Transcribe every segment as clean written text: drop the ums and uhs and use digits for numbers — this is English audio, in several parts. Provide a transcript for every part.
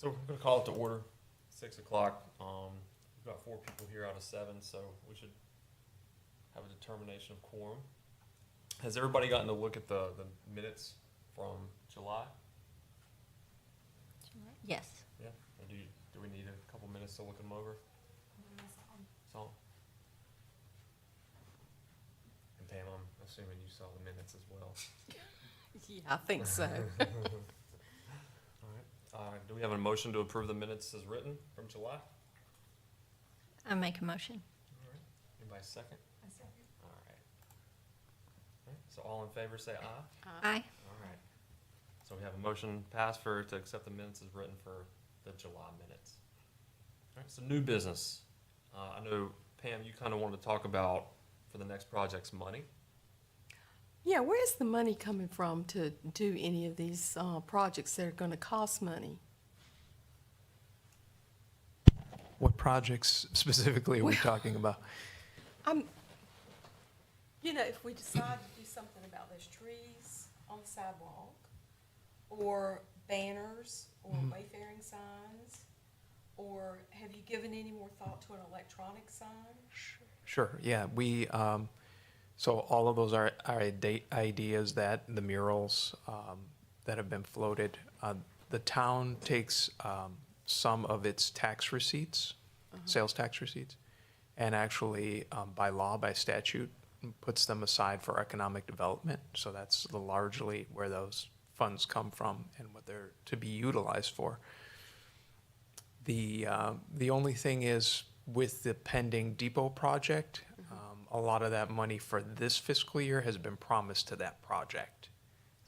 So we're gonna call it to order, 6 o'clock. We've got 4 people here out of 7, so we should have a determination of quorum. Has everybody gotten to look at the minutes from July? Yes. Yeah? Or do we need a couple minutes to look them over? So. And Pam, I'm assuming you saw the minutes as well. Yeah, I think so. All right. Do we have a motion to approve the minutes as written from July? I make a motion. All right. Anybody second? I second. All right. All right. So all in favor say aye. Aye. All right. So we have a motion passed to accept the minutes as written for the July minutes. All right, so new business. I know, Pam, you kind of wanted to talk about for the next project's money. Yeah, where's the money coming from to do any of these projects that are going to cost money? What projects specifically are we talking about? If we decide to do something about those trees on the sidewalk, or banners, or wayfaring signs, or have you given any more thought to an electronic sign? Sure, yeah, so all of those are ideas that the murals that have been floated. The town takes some of its tax receipts, sales tax receipts, and actually, by law, by statute, puts them aside for economic development. So that's largely where those funds come from and what they're to be utilized for. The only thing is, with the pending depot project, a lot of that money for this fiscal year has been promised to that project.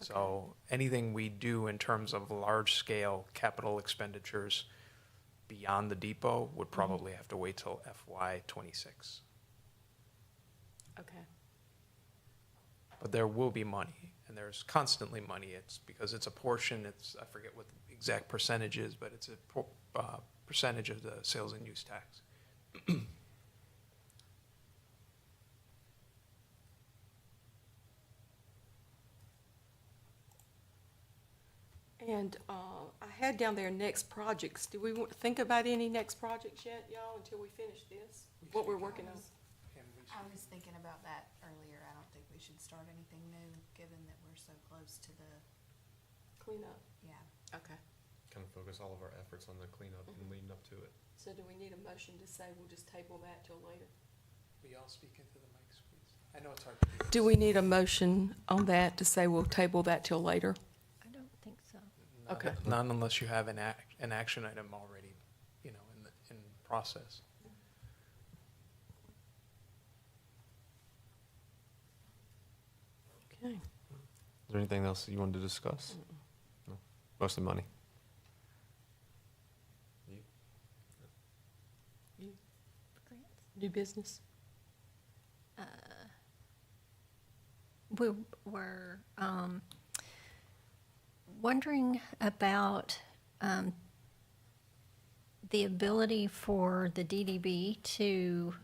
So anything we do in terms of large-scale capital expenditures beyond the depot would probably have to wait till FY '26. Okay. But there will be money, and there's constantly money. It's because it's a portion, I forget what the exact percentage is, but it's a percentage of the sales and use tax. And I had down there next projects. Do we think about any next projects yet, y'all, until we finish this? What we're working on? I was thinking about that earlier. I don't think we should start anything new, given that we're so close to the, Cleanup. yeah. Okay. Kind of focus all of our efforts on the cleanup and leading up to it. So do we need a motion to say we'll just table that till later? Will y'all speak into the mics, please? I know it's hard to do. Do we need a motion on that to say we'll table that till later? I don't think so. Okay. Not unless you have an action item already, in process. Okay. Is there anything else you wanted to discuss? No? Mostly money. You? New business? We were wondering about the ability for the DDB to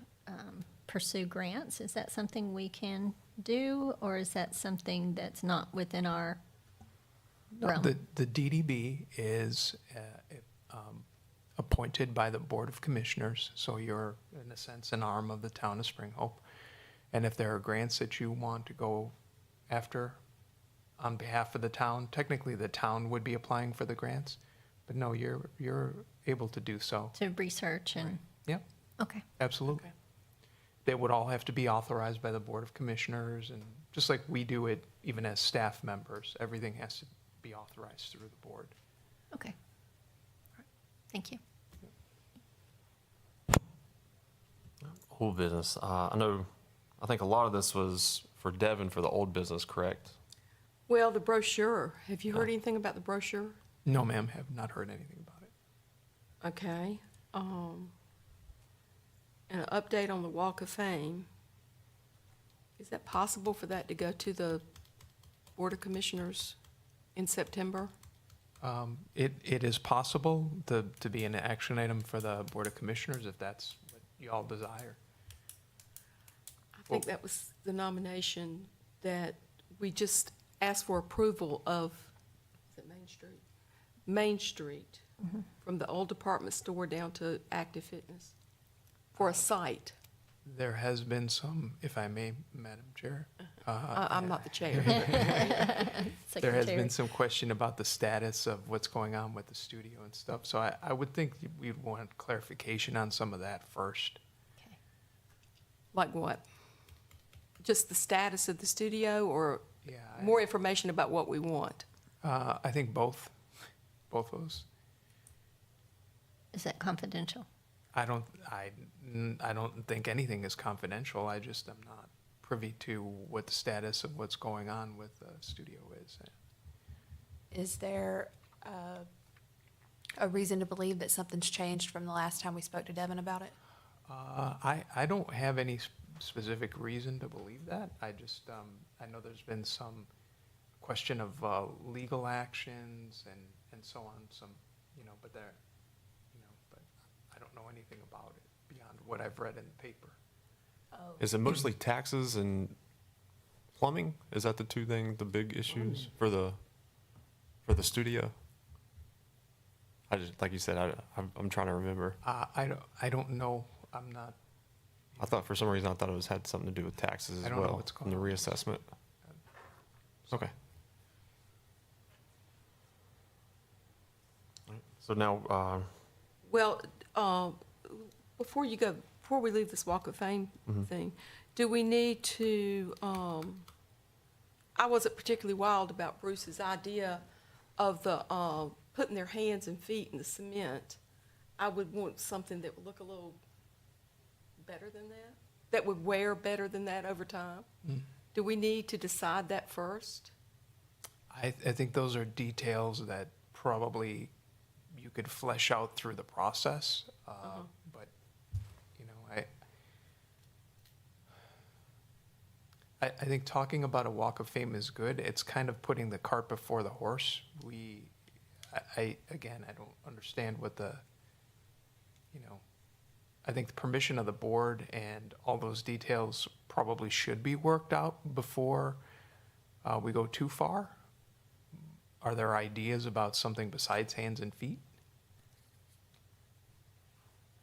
pursue grants. Is that something we can do, or is that something that's not within our realm? The DDB is appointed by the Board of Commissioners, so you're, in a sense, an arm of the town of Spring Hope. And if there are grants that you want to go after on behalf of the town, technically the town would be applying for the grants, but no, you're able to do so. To research and, Yep, okay. absolutely. Okay. They would all have to be authorized by the Board of Commissioners, and just like we do it even as staff members, everything has to be authorized through the board. Okay. All right. Thank you. Old business. I think a lot of this was for Devin for the old business, correct? Well, the brochure. Have you heard anything about the brochure? No, ma'am, have not heard anything about it. Okay. And an update on the Walk of Fame. Is that possible for that to go to the Board of Commissioners in September? It is possible to be an action item for the Board of Commissioners if that's what you all desire. I think that was the nomination that we just asked for approval of, is it Main Street? Main Street, from the old department store down to Active Fitness for a site. There has been some, if I may, Madam Chair. I'm not the chair. There has Secretary. been some question about the status of what's going on with the studio and stuff. So I would think we'd want clarification on some of that first. Okay. Like what? Just the status of the studio or Yeah. more information about what we want? I think both of those. Is that confidential? I don't think anything is confidential. I just am not privy to what the status of what's going on with the studio is. Is there a reason to believe that something's changed from the last time we spoke to Devin about it? I don't have any specific reason to believe that. I just, I know there's been some question of legal actions and so on, but but I don't know anything about it beyond what I've read in the paper. Oh. Is it mostly taxes and plumbing? Is that the the big issues for the studio? I just, like you said, I'm trying to remember. I don't know. I'm not. I thought for some reason it had something to do with taxes as I don't know well, what's and the going on. reassessment. Okay. So now, Well, before we leave this Walk of Fame thing, do we need to, I wasn't particularly wild about Bruce's idea of the, putting their hands and feet in the cement. I would want something that would look a little better than that, that would wear better than that over time. Do we need to decide that first? I think those are details that probably you could flesh out through the process. But, I think talking about a Walk of Fame is good. It's kind of putting the cart before the horse. Again, I don't understand what I think the permission of the board and all those details probably should be worked out before we go too far. Are there ideas about something besides hands and feet?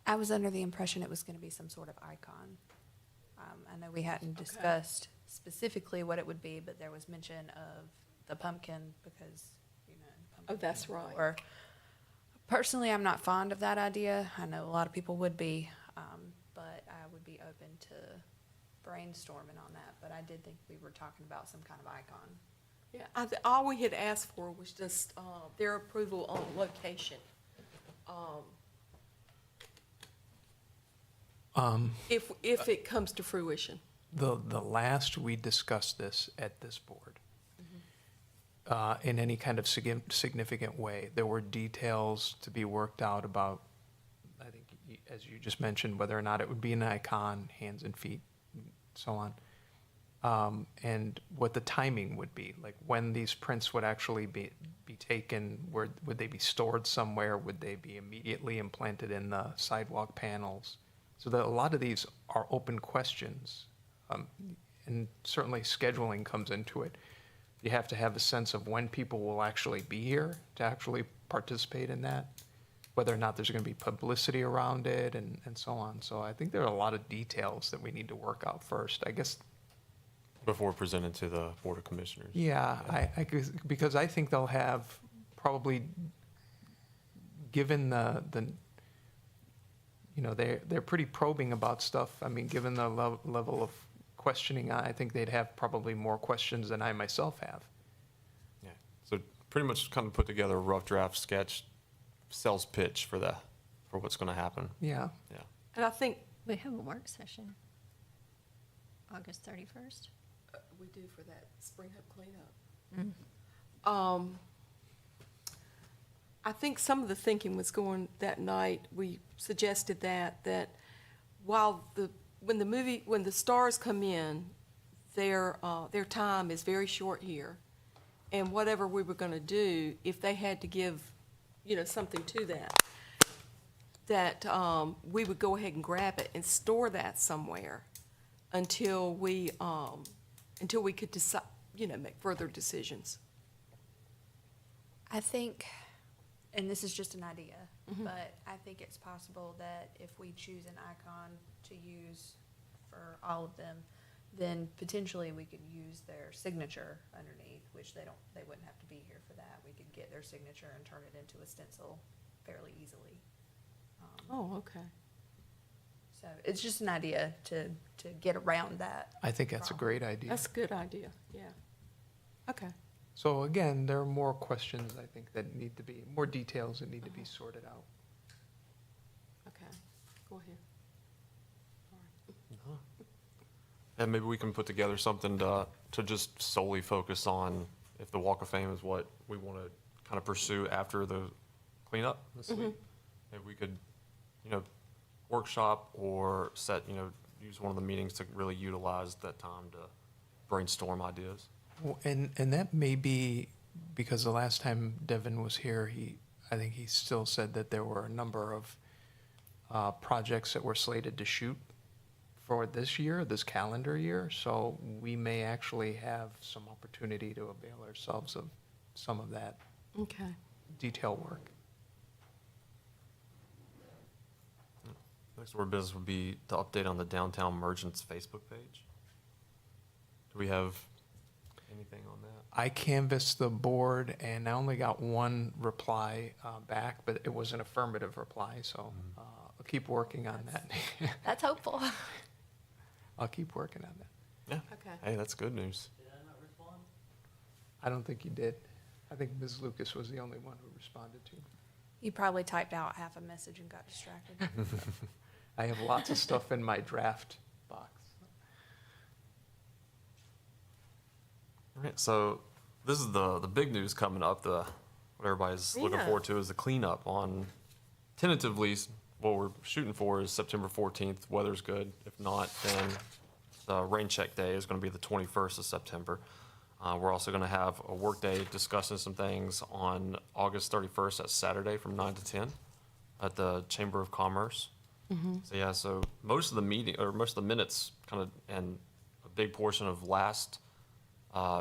I was under the impression it was going to be some sort of icon. I know we hadn't discussed specifically what it would be, but there was mention of the pumpkin because, Oh, that's right. Or personally, I'm not fond of that idea. I know a lot of people would be, but I would be open to brainstorming on that. But I did think we were talking about some kind of icon. Yeah, all we had asked for was just their approval on location. If it comes to fruition. The last we discussed this at this board, in any kind of significant way, there were details to be worked out about, I think, as you just mentioned, whether or not it would be an icon, hands and feet, and so on. And what the timing would be, like when these prints would actually be taken, would they be stored somewhere? Would they be immediately implanted in the sidewalk panels? So that a lot of these are open questions, and certainly scheduling comes into it. You have to have a sense of when people will actually be here to actually participate in that, whether or not there's going to be publicity around it, and so on. So I think there are a lot of details that we need to work out first. I guess. Before presented to the Board of Commissioners. Yeah, because I think they'll have probably, given the they're pretty probing about stuff. I mean, given the level of questioning, I think they'd have probably more questions than I myself have. Yeah. So pretty much kind of put together a rough draft sketch, sales pitch for what's going to happen. Yeah. Yeah. And I think We have a work session, August 31st. we do for that Spring Hope cleanup. Mm. I think some of the thinking was going that night, we suggested that while when the stars come in, their time is very short here. And whatever we were gonna do, if they had to give, something to that we would go ahead and grab it and store that somewhere until we could decide, make further decisions. I think, and this is just an idea, but I think it's possible that if we choose an icon to use for all of them, then potentially we could use their signature underneath, which they wouldn't have to be here for that. We could get their signature and turn it into a stencil fairly easily. Oh, okay. So it's just an idea to get around that. I think that's a great idea. That's a good idea, yeah. Okay. So again, there are more questions, I think, that need to be, more details that need to be sorted out. Okay, go ahead. And maybe we can put together something to just solely focus on if the Walk of Fame is what we want to kind of pursue after the cleanup this week. Maybe we could, workshop or set, use one of the meetings to really utilize that time to brainstorm ideas. Well, and that may be, because the last time Devin was here, I think he still said that there were a number of projects that were slated to shoot for this year, this calendar year, so we may actually have some opportunity to avail ourselves of some of that Okay. detail work. Next order of business would be the update on the Downtown Merchants Facebook page. Do we have anything on that? I canvassed the board and I only got one reply back, but it was an affirmative reply, so I'll keep working on that. That's hopeful. I'll keep working on that. Yeah. Okay. Hey, that's good news. I don't think you did. I think Ms. Lucas was the only one who responded to me. You probably typed out half a message and got distracted. I have lots of stuff in my draft box. All right, so this is the big news coming up. What everybody's looking Yeah. forward to is the cleanup on, tentatively, what we're shooting for is September 14th. Weather's good. If not, then the rain check day is going to be the 21st of September. We're also going to have a work day discussing some things on August 31st, that's Saturday from 9 to 10 at the Chamber of Commerce. So yeah, so most of the minutes kind of, and a big portion of last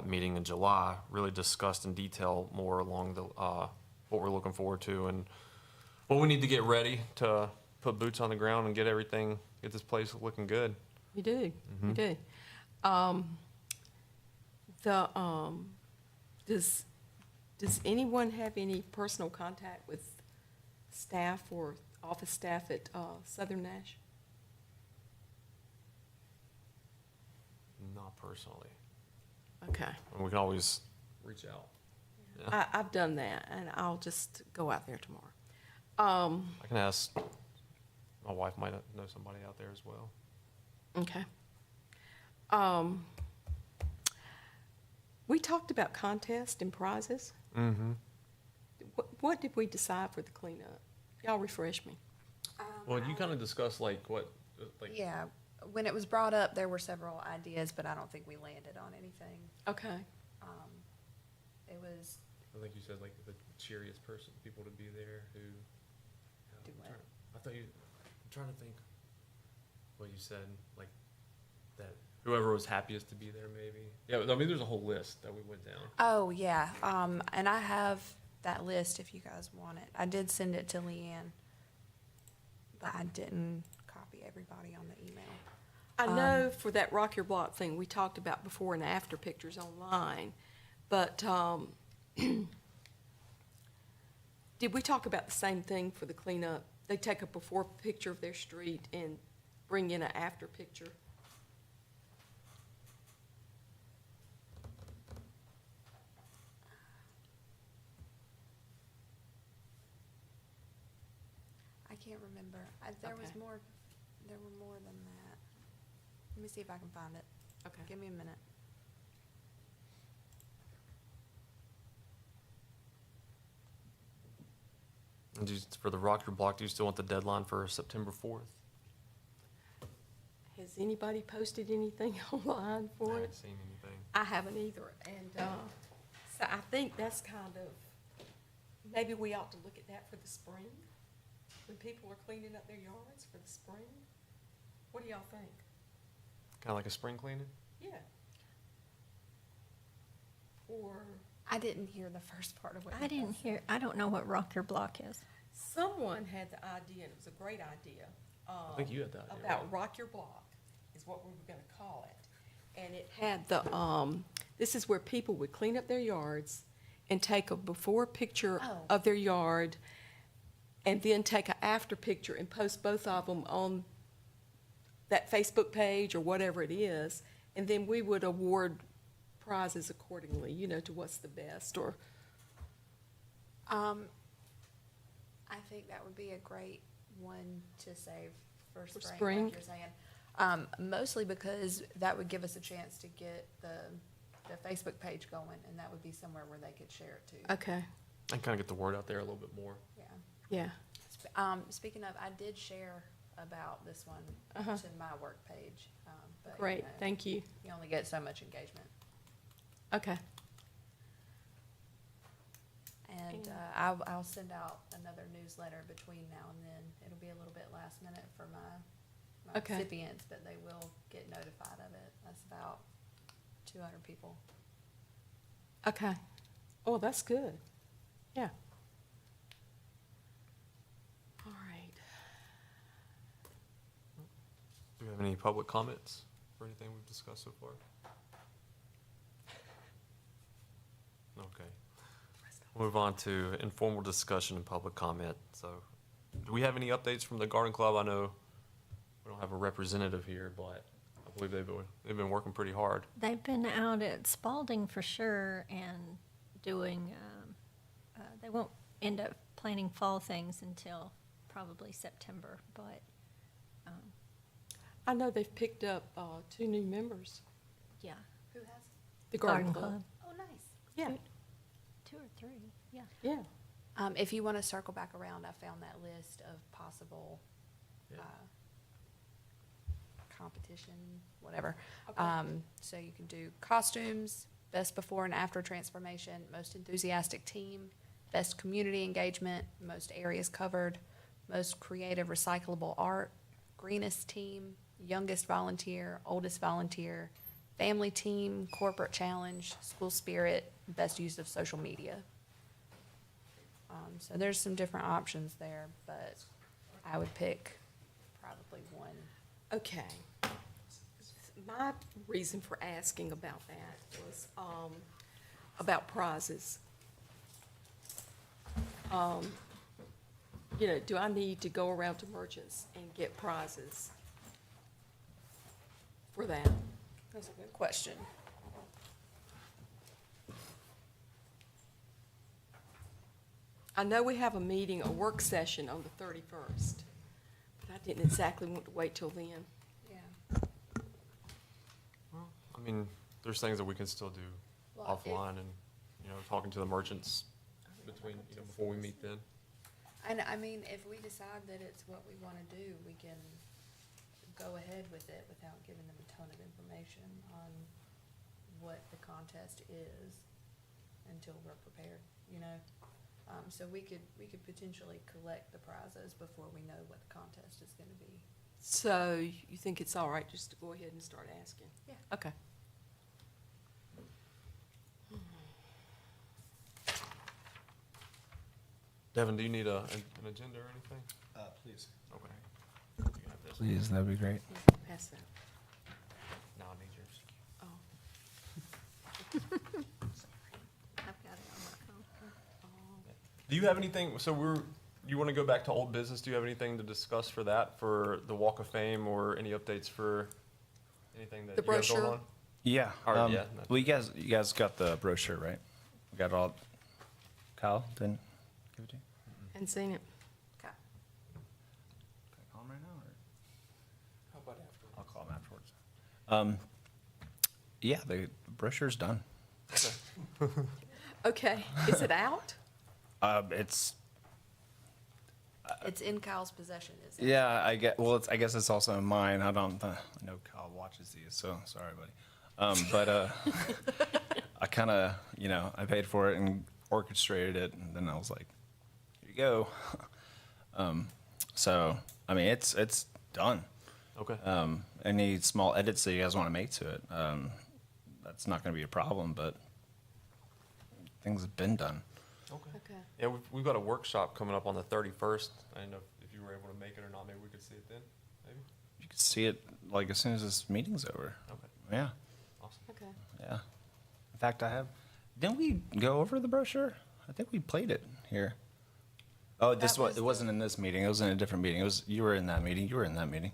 meeting in July really discussed in detail more along the, what we're looking forward to and what we need to get ready to put boots on the ground and get this place looking good. You do, you do. Does anyone have any personal contact with staff or office staff at Southern Nash? Not personally. Okay. And we can always reach out. Yeah. I've done that, and I'll just go out there tomorrow. I can ask, my wife might know somebody out there as well. Okay. We talked about contest and prizes. Mm-hmm. What did we decide for the cleanup? Y'all refresh me. Well, you kind of discussed like what, like. Yeah, when it was brought up, there were several ideas, but I don't think we landed on anything. Okay. It was, I think you said like the cheeriest people to be there who. Do what? I'm trying to think what you said, like that whoever was happiest to be there maybe. Yeah, I mean, there's a whole list that we went down. oh, yeah, and I have that list if you guys want it. I did send it to Leanne, but I didn't copy everybody on the email. I know for that Rock Your Block thing, we talked about before and after pictures online, but did we talk about the same thing for the cleanup? They take a before picture of their street and bring in an after picture? I can't remember. There was Okay. more, there were more than that. Let me see if I can find it. Okay. Give me a minute. And for the Rock Your Block, do you still want the deadline for September 4th? Has anybody posted anything online I for haven't it? seen anything. I haven't either, and so I think that's kind of, maybe we ought to look at that for the spring, when people are cleaning up their yards for the spring. What do y'all think? Kind of like a spring cleaning? Yeah. Or I didn't hear the first part of what I you didn't said. hear, I don't know what Rock Your Block is. Someone had the idea, and it was a great idea. I think you had that idea, About right? Rock Your Block is what we were gonna call it. And it had the, this is where people would clean up their yards and take a before picture Oh. of their yard, and then take a after picture and post both of them on that Facebook page or whatever it is, and then we would award prizes accordingly, you know, to what's the best, or, I think that would be a great one to save for spring, spring? like you're saying. Mostly because that would give us a chance to get the Facebook page going, and that would be somewhere where they could share it too. okay, And kind of get the word out there a little bit more. Yeah. yeah. Speaking of, I did share about this one Uh-huh. to my work page. But, you Great, know, thank you. You only get so much engagement. Okay, And And- I'll send out another newsletter between now and then. It'll be a little bit last minute for my Okay. recipients, but they will get notified of it. That's about 200 people. okay. Oh, that's good. Yeah. All right. Do we have any public comments for anything we've discussed so far? Okay. We'll move on to informal discussion and public comment. So, do we have any updates from the garden club? I know we don't have a representative here, but I believe they've been working pretty hard. They've been out at Spalding for sure and doing, they won't end up planning fall things until probably September, but, I know they've picked up 2 new members, yeah. Who has? the garden club. Oh, nice. Yeah, 2 or 3, yeah. yeah. If you want to circle back around, I found that list of possible Yeah. competition, whatever. Okay. So you can do costumes, best before and after transformation, most enthusiastic team, best community engagement, most areas covered, most creative recyclable art, greenest team, youngest volunteer, oldest volunteer, family team, corporate challenge, school spirit, best use of social media. So there's some different options there, but I would pick probably one. Okay. My reason for asking about that was about prizes. You know, do I need to go around to merchants and get prizes for that? That's a good question. I know we have a meeting, a work session on the 31st, but I didn't exactly want to wait till then. Yeah. Well, I mean, there's things that we can still do Well, if- offline and, talking to the merchants between, before we meet then. And I mean, if we decide that it's what we want to do, we can go ahead with it without giving them a ton of information on what the contest is until we're prepared, you know? So we could potentially collect the prizes before we know what the contest is gonna be. So you think it's all right just to go ahead and start asking? Yeah. Okay. Devin, do you need an agenda or anything? Please. Okay. You can have this. Please, that'd be great. Pass that. No, I need yours. Oh. I've got it on my phone. Do you have anything, you want to go back to old business? Do you have anything to discuss for that, for the Walk of Fame, or any updates for anything that The you have going brochure? on? Yeah. All right, yeah. Well, you guys got the brochure, right? We got it all. Kyle didn't give it to you. Hadn't seen it. Okay. Can I call him right now, or How about after? I'll call him afterwards. Yeah, the brochure's done. Okay, is it out? It's It's in Kyle's possession, is it? yeah. I guess it's also mine. I don't know Kyle watches these, so sorry, buddy. But I kind of I paid for it and orchestrated it, and then I was like, here you go. So I mean, it's done. Okay. Any small edits that you guys want to make to it, that's not going to be a problem. But I things have been done. Okay. Okay. Yeah, we've got a workshop coming up on the 31st. I didn't know if you were able to make it or not. Maybe we could see it then, maybe? You can see it like as soon as this meeting's over. Okay, Yeah, awesome. Okay. yeah. In fact, didn't we go over the brochure? I think we played it here. Oh, it wasn't in this meeting. It was in a different meeting. You were in that meeting. You were in that meeting.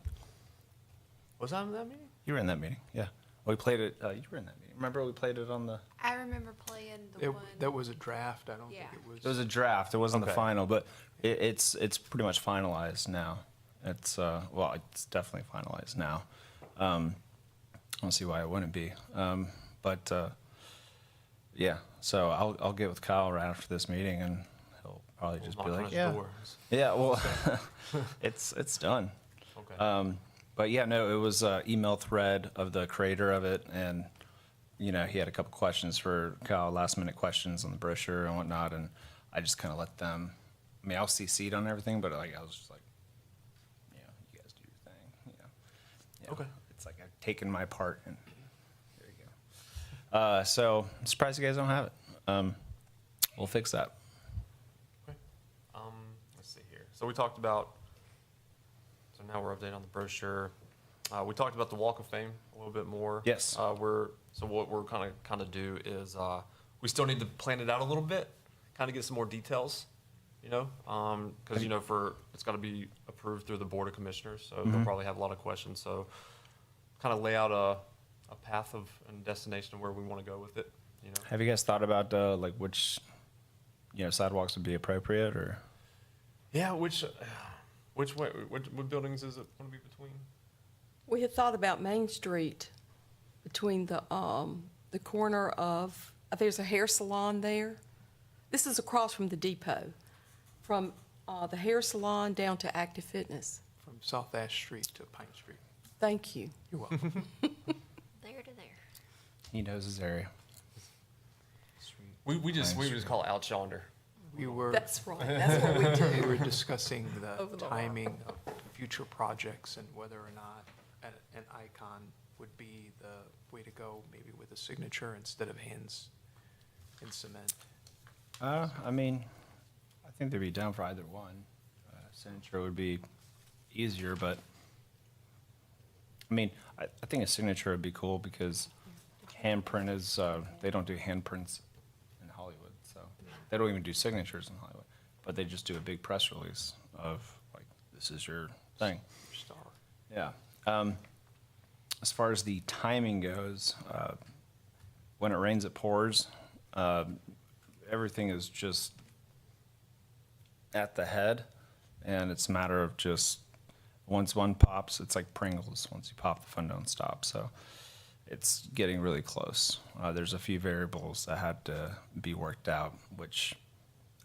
Was I in that meeting? You were in that meeting. Yeah. We played it. You were in that meeting. Remember we played it on the. I remember playing the one. That was a draft. I don't think Yeah. it was. It was a draft. It wasn't the Okay. final, but it's pretty much finalized now. It's it's definitely finalized now. I don't see why it wouldn't be. Yeah. So I'll get with Kyle right after this meeting, and he'll probably just be Knock on like, his yeah, door. yeah. Well, it's done. Okay. But yeah, no, it was an email thread of the creator of it, and he had a couple questions for Kyle, last minute questions on the brochure and whatnot, and I just kind of let them. I mean, I was CC'd on everything, but like I was just like, you guys do your thing. Yeah, Okay. It's like I've taken my part, and there you go. So I'm surprised you guys don't have it. We'll fix that. Okay. Let's see here. So we talked about, so now we're updating on the brochure. We talked about the Walk of Fame a little bit more. Yes. So what we're kind of do is, we still need to plan it out a little bit, kind of get some more details, because, it's got to be approved through the Board of Commissioners, so they'll probably have a lot of questions. So kind of lay out a path and destination of where we want to go with it, Have you guys thought about like which sidewalks would be appropriate, or? Yeah, which way, what buildings is it going to be between? We had thought about Main Street between the corner of, there's a hair salon there. This is across from the depot, from the hair salon down to Active Fitness. From South Ash Street to Pine Street. Thank you. You're welcome. There to there. He knows his area. We just call it out yonder. We were, That's right, that's what we do. we were discussing the Over the timing of future projects and whether or not an icon would be the way to go, maybe with a signature instead of hands in cement. I mean, I think they'd be down for either one. Signature would be easier, but I mean, I think a signature would be cool because handprint is, they don't do handprints in Hollywood, so they don't even do signatures in Hollywood, but they just do a big press release of like, this is your thing. Star. Yeah. As far as the timing goes, when it rains, it pours. Everything is just at the head, and it's a matter of just once one pops, it's like Pringles. Once you pop, the fun don't stop. So it's getting really close. There's a few variables that had to be worked out, which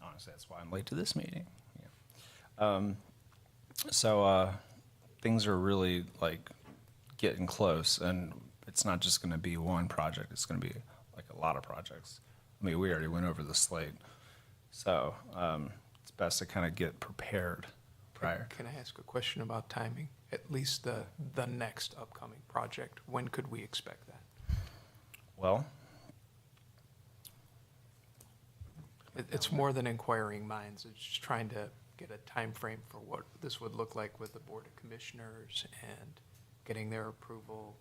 honestly, that's why I'm late to this meeting. Yeah. So things are really like getting close, and it's not just going to be one project. It's going to be like a lot of projects. I mean, we already went over the slate, so it's best to kind of get prepared prior. Can I ask a question about timing? At least the next upcoming project, when could we expect that? Well, It's more than inquiring minds. It's just trying to get a time frame for what this would look like with the Board of Commissioners and getting their approval.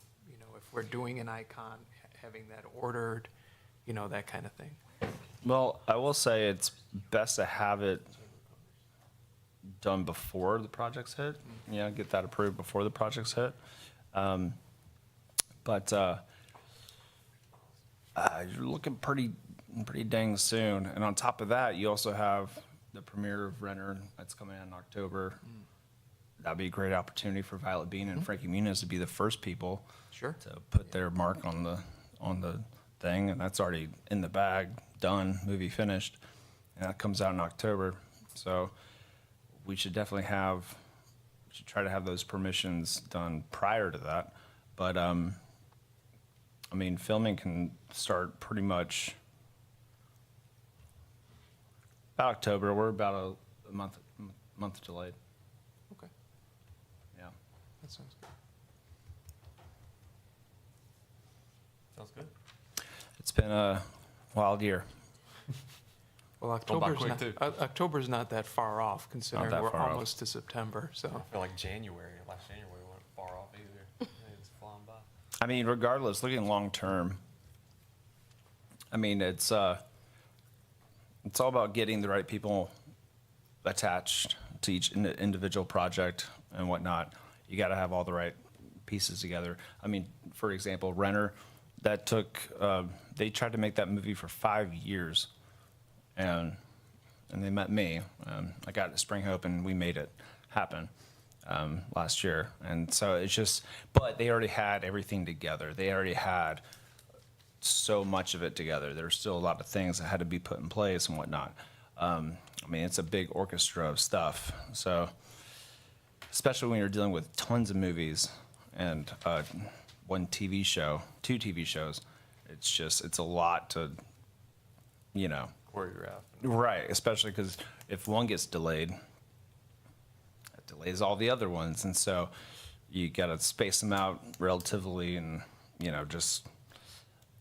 If we're doing an icon, having that ordered, that kind of thing. well, I will say it's best to have it done before the project's hit. Get that approved before the project's hit. But you're looking pretty dang soon. And on top of that, you also have the premiere of Renner that's coming out in October. That'd be a great opportunity for Violet Bean and Frankie Muniz to be the first people Sure. to put their mark on the thing, and that's already in the bag, done, movie finished, and that comes out in October. So we should definitely try to have those permissions done prior to that. But I mean, filming can start pretty much about October. We're about a month delayed. Okay, Yeah. that sounds good. Sounds good. It's been a wild year. Well, Going by October's quick, not, too. October's not that far off, considering that we're far off. almost to September, so. I feel like January, last January wasn't far off either. It's flying by. I mean, regardless, looking long term, I mean, it's all about getting the right people attached to each individual project and whatnot. You got to have all the right pieces together. I mean, for example, Renner, that took, they tried to make that movie for 5 years, and they met me. I got to Spring Hope, and we made it happen last year. And so it's just, but they already had everything together. They already had so much of it together. There's still a lot of things that had to be put in place and whatnot. I mean, it's a big orchestra of stuff. So, especially when you're dealing with tons of movies and one TV show, 2 TV shows, it's a lot to, you know. Choreograph. Right, especially because if one gets delayed, it delays all the other ones. And so you got to space them out relatively and, you know, just,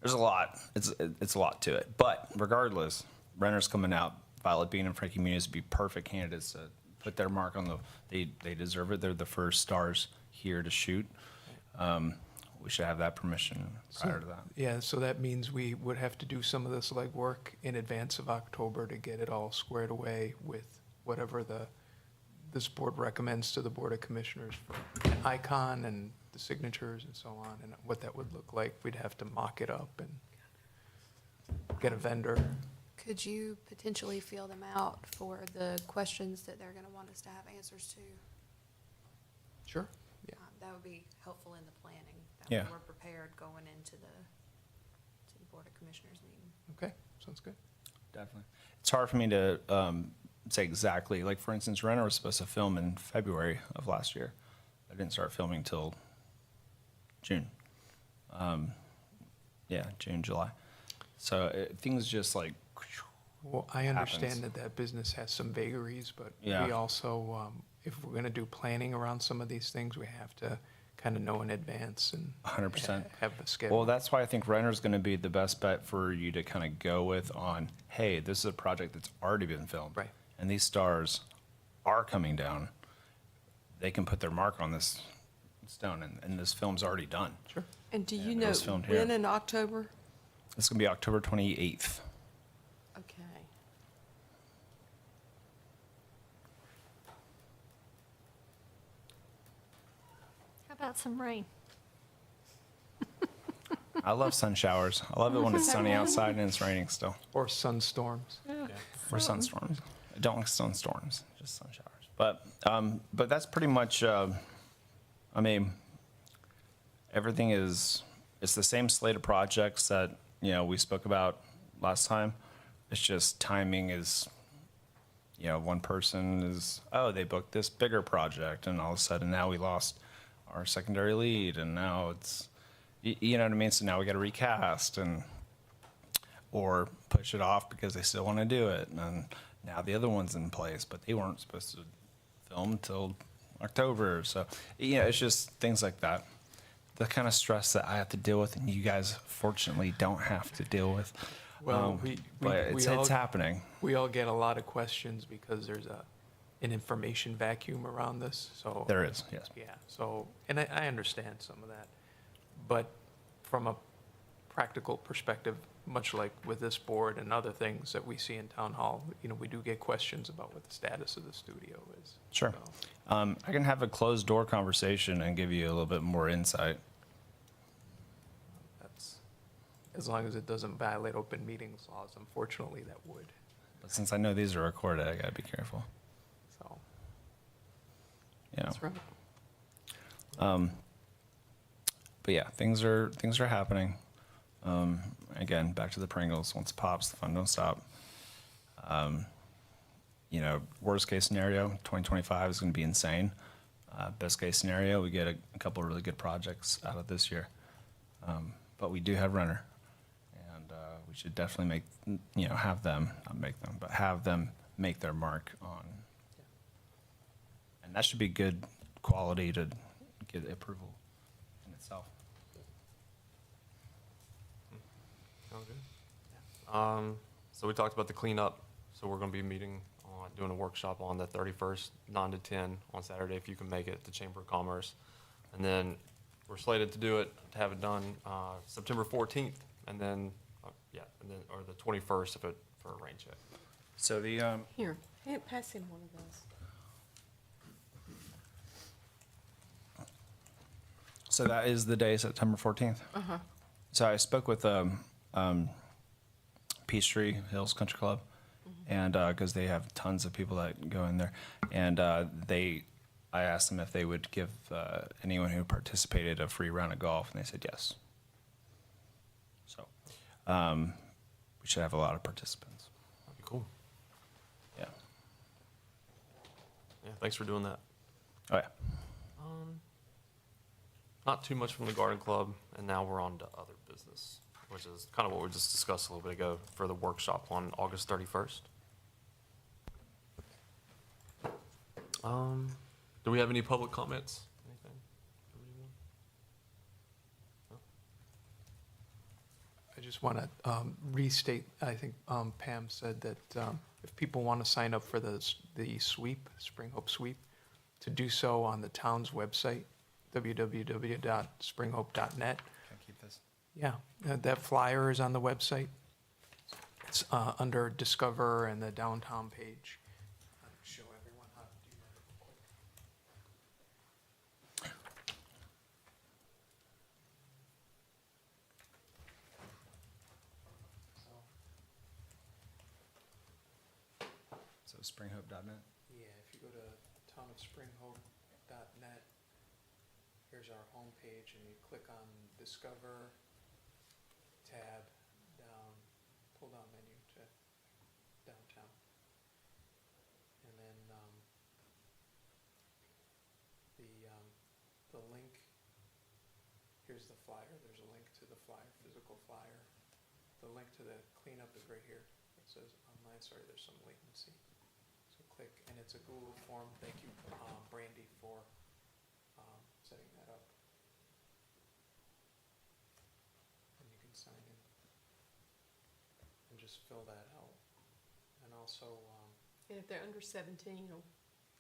there's a lot. It's a lot to it. But regardless, Renner's coming out. Violet Bean and Frankie Muniz would be perfect candidates to put their mark on they deserve it. They're the first stars here to shoot. We should have that permission prior to that. Yeah, so that means we would have to do some of this legwork in advance of October to get it all squared away with whatever this board recommends to the Board of Commissioners for an icon and the signatures and so on, and what that would look like. We'd have to mock it up and get a vendor. Could you potentially feel them out for the questions that they're gonna want us to have answers to? Sure. Yeah. That would be helpful in the planning. That Yeah. way we're prepared going into the Board of Commissioners meeting. Okay, sounds good. Definitely. It's hard for me to say exactly. Like, for instance, Renner was supposed to film in February of last year. I didn't start filming till June. June, July. So things just like, Well, I happens. understand that business has some vagaries, but Yeah. we also, if we're gonna do planning around some of these things, we have to kind of know in advance and 100%. have a schedule. Well, that's why I think Renner's going to be the best bet for you to kind of go with on, hey, this is a project that's already been filmed. Right. And these stars are coming down. They can put their mark on this stone, and this film's already done. Sure. And do you And it know was filmed when here. in October? It's going to be October 28th. Okay. How about some rain? I love sun showers. I love it when it's sunny outside and it's raining still. Or sunstorms. Or sunstorms. I don't like sunstorms, just sun showers. But that's pretty much, I mean, everything is, it's the same slate of projects that, you know, we spoke about last time. It's just timing is, you know, one person is, oh, they booked this bigger project, and all of a sudden now we lost our secondary lead, and now it's, you know what I mean? So now we got to recast or push it off because they still want to do it. And now the other one's in place, but they weren't supposed to film till October. So, you know, it's just things like that. The kind of stress that I have to deal with, and you guys fortunately don't have to deal with. Well, But it's happening. We all get a lot of questions because there's an information vacuum around this, so. There is, yes. Yeah, so, and I understand some of that, but from a practical perspective, much like with this board and other things that we see in town hall, you know, we do get questions about what the status of the studio is. Sure. So, I can have a closed door conversation and give you a little bit more insight. that's, as long as it doesn't violate open meetings laws, unfortunately, that would, But since I know these are recorded, I got to be careful. so. You know. That's right. But yeah, things are happening. Again, back to the Pringles. Once it pops, the fun don't stop. You know, worst case scenario, 2025 is going to be insane. Best case scenario, we get a couple of really good projects out of this year. But we do have Renner, and we should definitely have them, not make them, but have them make their mark on. And that should be good quality to get approval in itself. Sounds good. So we talked about the cleanup, so we're gonna be meeting, doing a workshop on the 31st, 9 to 10 on Saturday, if you can make it, at the Chamber of Commerce. And then we're slated to do it, to have it done, September 14th, and then, or the 21st for a rain check. So the, Here, pass him one of those. so that is the day, September 14th? Uh-huh. So I spoke with Peachtree Hills Country Club, and because they have tons of people that go in there, and I asked them if they would give anyone who participated a free round of golf, and they said yes. So we should have a lot of participants. That'd be cool. Yeah. Yeah, thanks for doing that. Oh yeah. Not too much from the garden club, and now we're on to other business, which is kind of what we just discussed a little bit ago for the workshop on August 31st. Do we have any public comments? Anything? Anyone? No? I just want to restate, I think Pam said that if people want to sign up for the sweep, Spring Hope Sweep, to do so on the town's website, www.springhope.net. Can I keep this? Yeah, that flyer is on the website. It's under Discover and the downtown page. I'll show everyone how to do that real quick. So springhope.net. Yeah, if you go to townofspringhope.net, here's our homepage, and you click on Discover tab down, pull down menu to downtown. And then the link, here's the flyer, there's a link to the flyer, physical flyer. The link to the cleanup is right here. It says online, sorry, there's some latency. So click, and it's a Google form. Thank you, Brandy, for setting that up. And you can sign in and just fill that out. And also, And if they're under 17,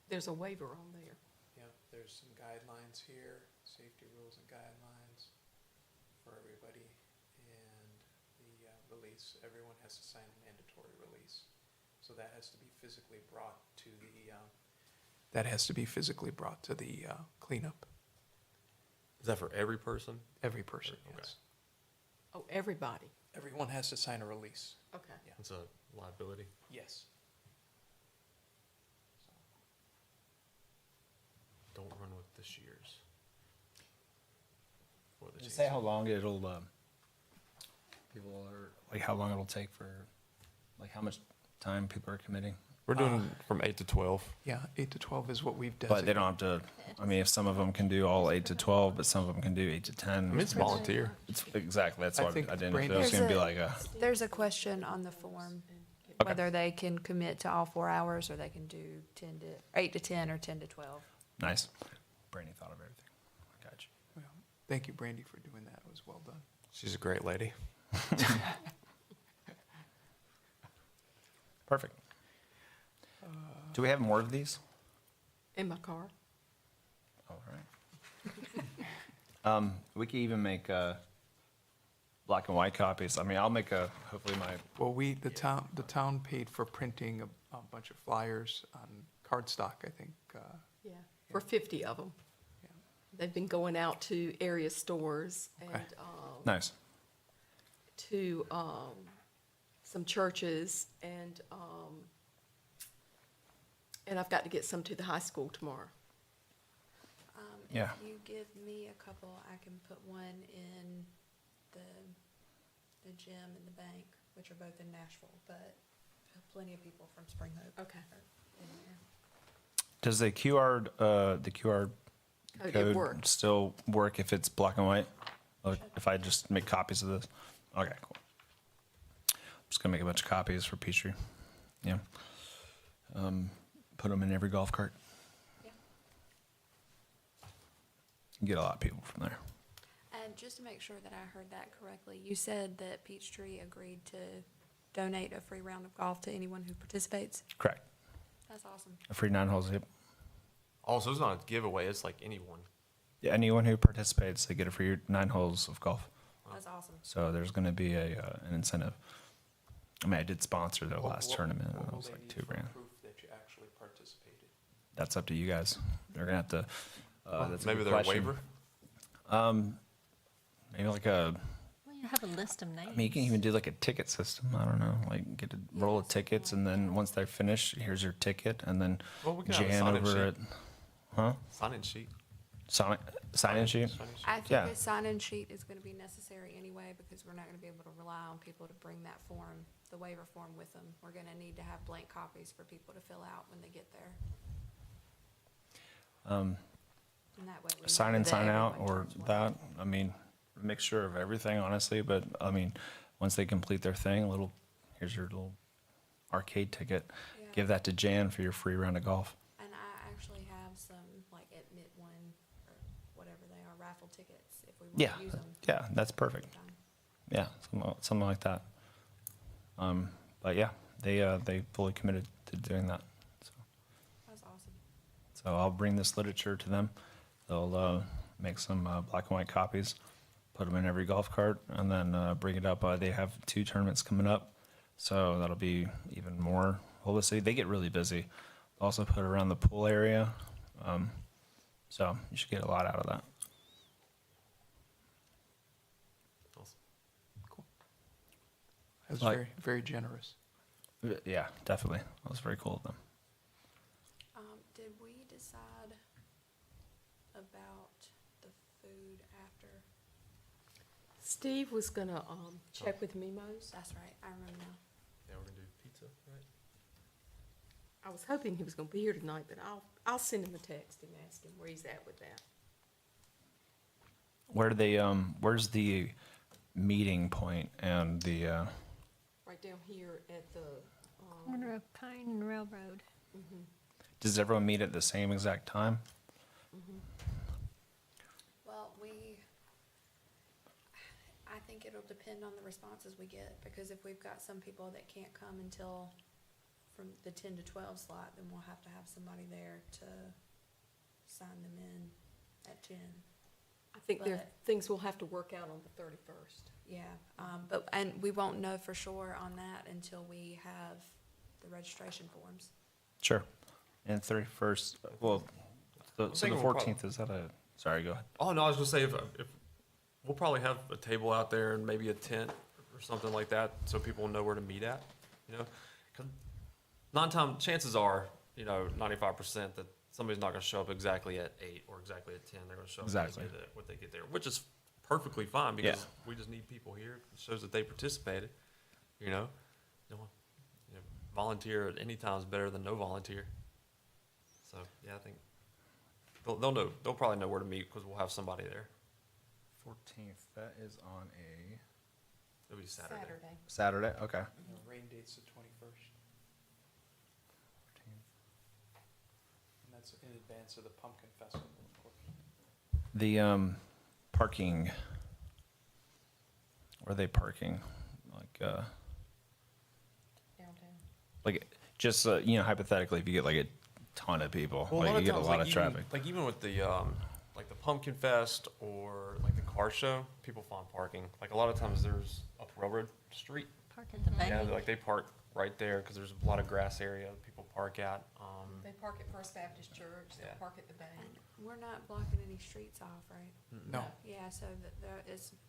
there's a waiver on there. yeah, there's some guidelines here, safety rules and guidelines for everybody. And the release, everyone has to sign a mandatory release. So that has to be physically brought to the cleanup. Is that for every person? Every person, Okay. yes. Oh, everybody. Everyone has to sign a release. Okay. Yeah. It's a liability. Yes. Don't run with the shears. Or the Does it say how chainsaw. long it'll, people are, like how long it'll take for, like how much time people are committing? We're doing from 8 to 12. Yeah, 8 to 12 is what we've designated. But they don't have to, I mean, if some of them can do all 8 to 12, but some of them can do 8 to 10. I mean, it's volunteer. It's, exactly, that's I what think I didn't know if it Brandy- was gonna be There's like a, There's a question on the form, Okay. whether they can commit to all 4 hours, or they can do 8 to 10 or 10 to 12. nice. Brandy thought of everything. I got you. Well, thank you, Brandy, for doing that. It was well done. She's a great lady. Perfect. Do we have more of these? In my car. All right. We could even make black and white copies. I mean, I'll make hopefully my, Well, the town paid for printing a bunch of flyers on cardstock, I think. Yeah. For 50 of them. Yeah. They've been going out to area stores Okay. and nice. to some churches, and I've got to get some to the high school tomorrow. Yeah. If you give me a couple, I can put one in the gym and the bank, which are both in Nashville, but plenty of people from Spring Hope Okay. are in there. Does the QR Code, it code works. still work if it's black and white? Or if I just make copies of this? Okay, cool. I'm just gonna make a bunch of copies for Peachtree. Yeah. Put them in every golf cart. Yeah. Get a lot of people from there. And just to make sure that I heard that correctly, you said that Peachtree agreed to donate a free round of golf to anyone who participates. Correct. That's awesome. A free 9 holes. Yep. Also, it's not a giveaway. It's like anyone. Yeah, anyone who participates, they get a free 9 holes of golf. That's awesome. So there's going to be an incentive. I mean, I did sponsor their last tournament, and it was like $2,000. Proof that you actually participated. That's up to you guys. They're gonna have to. That's a Maybe good they're a question. waiver. Maybe like a. Well, you have a list of names. I mean, you can even do like a ticket system. I don't know, like get a roll of tickets, and then once they're finished, here's your ticket, and then Well, we can have a Jan sign-in over sheet. it. Huh? Sign-in sheet. Sign-in sheet. Sign-in sheet. I think Yeah. a sign-in sheet is gonna be necessary anyway, because we're not gonna be able to rely on people to bring that form, the waiver form with them. We're gonna need to have blank copies for people to fill out when they get there. And that way we know Sign in, that sign out, everyone or turns one. that. I mean, a mixture of everything, honestly. But I mean, once they complete their thing, here's your little arcade ticket. Yeah. Give that to Jan for your free round of golf. And I actually have some, like, admit one, or whatever they are, raffle tickets, if we Yeah, want to use them. yeah, that's perfect. sometime. Yeah, something like that. But yeah, they fully committed to doing that. So, That's awesome. so I'll bring this literature to them. They'll make some black and white copies, put them in every golf cart, and then bring it up. They have 2 tournaments coming up, so that'll be even more publicity. They get really busy. Also put it around the pool area, so you should get a lot out of that. Awesome. That's Like- very, very generous. Yeah, definitely. That was very cool of them. Did we decide about the food after? Steve was gonna, check with Mimos. That's right, I remember now. Yeah, we're gonna do pizza, right? I was hoping he was gonna be here tonight, but I'll send him a text and ask him where he's at with that. Where do they? Where's the meeting point and the? Right down here at the, Corner of Pine and Railroad. Does everyone meet at the same exact time? Well, I think it'll depend on the responses we get, because if we've got some people that can't come until from the 10 to 12 slot, then we'll have to have somebody there to sign them in at 10. I think there are But- things we'll have to work out on the 31st. Yeah, and we won't know for sure on that until we have the registration forms. Sure. And 31st. Well, so the thinking we'll 14th is that a? Sorry, go ahead. Oh no, I was gonna say if we'll probably have a table out there and maybe a tent or something like that, so people will know where to meet at. You know, 'cause chances are, 95% that somebody's not gonna show up exactly at 8 or exactly at 10. They're gonna show up Exactly. when they get there, which is perfectly fine because Yeah. we just need people here. It shows that they participated. No, volunteer at any time is better than no volunteer. So yeah, I think they'll know. They'll probably know where to meet because we'll have somebody there. 14th. That is on a It'll be Saturday. Saturday. Okay. And the rain date's the 21st. And that's in advance of the Pumpkin Festival, of course. The parking. Where are they parking? Downtown. Like just hypothetically, if you get like a ton of people, like you get a lot of traffic. Even with the like the Pumpkin Fest or like the car show, people find parking. Like a lot of times there's up Railroad Street. Park at the Yeah, bank. like they park right there because there's a lot of grass area that people park at. They park at First Baptist Church, they Yeah. park at the bank. We're not blocking any streets off, right? No. Yeah, so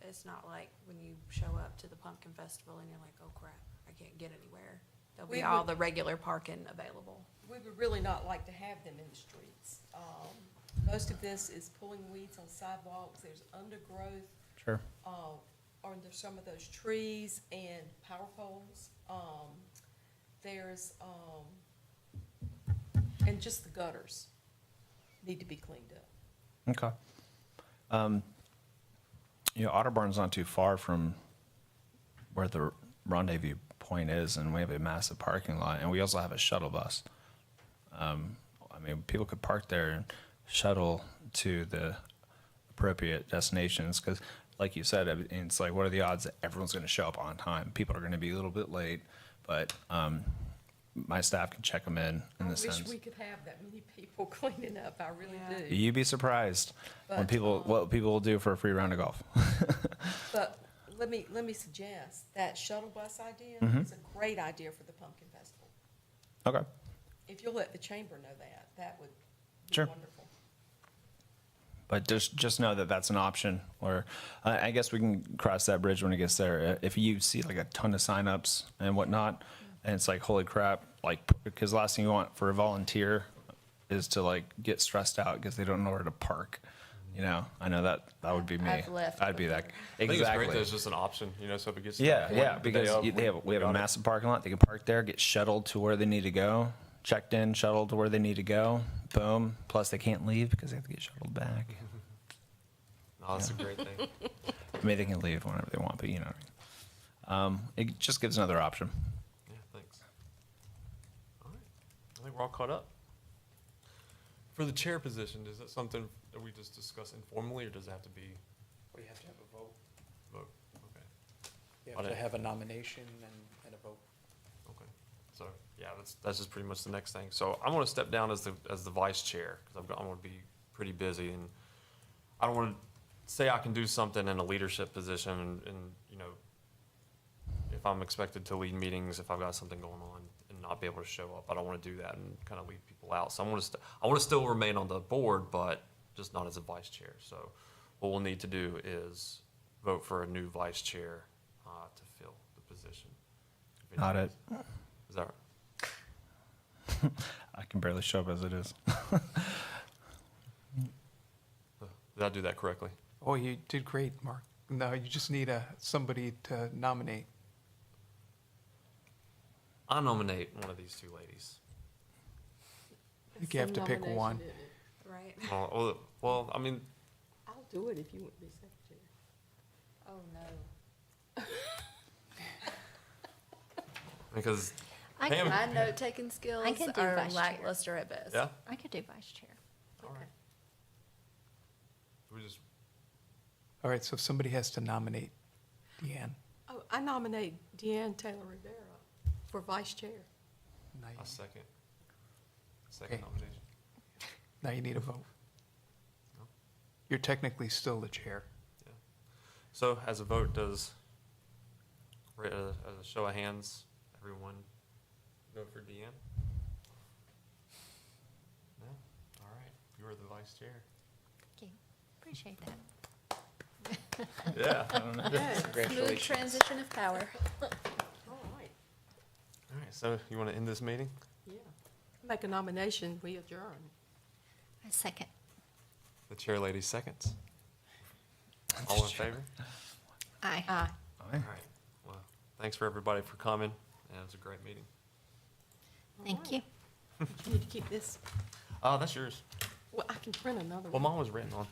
it's not like when you show up to the Pumpkin Festival and you're like, oh crap, I can't get anywhere. There'll be We all would- the regular parking available. We would really not like to have them in the streets. Most of this is pulling weeds on sidewalks, there's undergrowth, Sure. under some of those trees and power poles. There's, and just the gutters need to be cleaned up. Okay. Otterbarn's not too far from where the rendezvous point is, and we have a massive parking lot, and we also have a shuttle bus. People could park there and shuttle to the appropriate destinations, because like you said, it's like, what are the odds that everyone's going to show up on time? People are going to be a little bit late, but my staff can check them in I the wish sense. we could have that many people cleaning up, I really do. You'd be surprised But, what people will do for a free round of golf. But let me suggest that shuttle bus idea Mm-hmm. is a great idea for the pumpkin festival. Okay. If you'll let the chamber know that, that would be Sure. wonderful. But just know that that's an option, or I guess we can cross that bridge when it gets there. If you see like a ton of signups and whatnot, and it's like, holy crap, like, because the last thing you want for a volunteer is to like get stressed out because they don't know where to park. You know, I know that would be me. I've left I'd be that. before. I think it's great that Exactly. it's just an option, you know, so if it gets. to Yeah, that point, yeah, the day because of, we have a got it. massive parking lot. They can park there, get shuttled to where they need to go, checked in, shuttled to where they need to go. Boom. Plus, they can't leave because they have to get shuttled back. No, that's a great thing. I mean, they can leave whenever they want, but you know what I mean. It just gives another option. Yeah, thanks. All right, I think we're all caught up. For the chair position, is that something that we just discuss informally, or does it have to be We have to have a vote. vote? Okay, You Got have to it. have a nomination and a vote. okay. So, yeah, that's just pretty much the next thing. So I'm gonna step down as the vice chair, because I'm gonna be pretty busy, and I don't wanna say I can do something in a leadership position, and, you know, if I'm expected to lead meetings, if I've got something going on and not be able to show up, I don't wanna do that and kind of leave people out. So I wanna still remain on the board, but just not as a vice chair. So what we'll need to do is vote for a new vice chair, to fill the position. If Got it. Is that right? I can barely show up as it is. Did I do that correctly? Oh, you did great, Mark. No, you just need somebody to nominate. I nominate one of these two ladies. I think you have to pick Some one. nomination, isn't it? Right. Well, I mean, I'll do it if you want to be secretary. Oh, no. because, I Pam- could, My note-taking skills I could do are vice chair. lackluster at best. yeah, I could do vice chair. all right. We just, All right, so if somebody has to nominate Deanne. Oh, I nominate Deanne Taylor Rivera for vice chair. Now you, a second Okay. nomination. now you need a vote. No. You're technically still the chair. So as a vote, does, as a show of hands, everyone vote for Deanne? No? All right, you are the vice chair. Thank you. Appreciate that. Yeah. Yeah, Smooth transition of power. all right, All right, so you want to end this meeting? yeah. Make a nomination, we adjourn. A second. The chair lady seconds. All in favor? Aye. Aye. All right, well, thanks for everybody for coming, and it was a great meeting. Thank you. You need to keep this, Oh, that's yours. well, I can print another Well, one. mine was written on.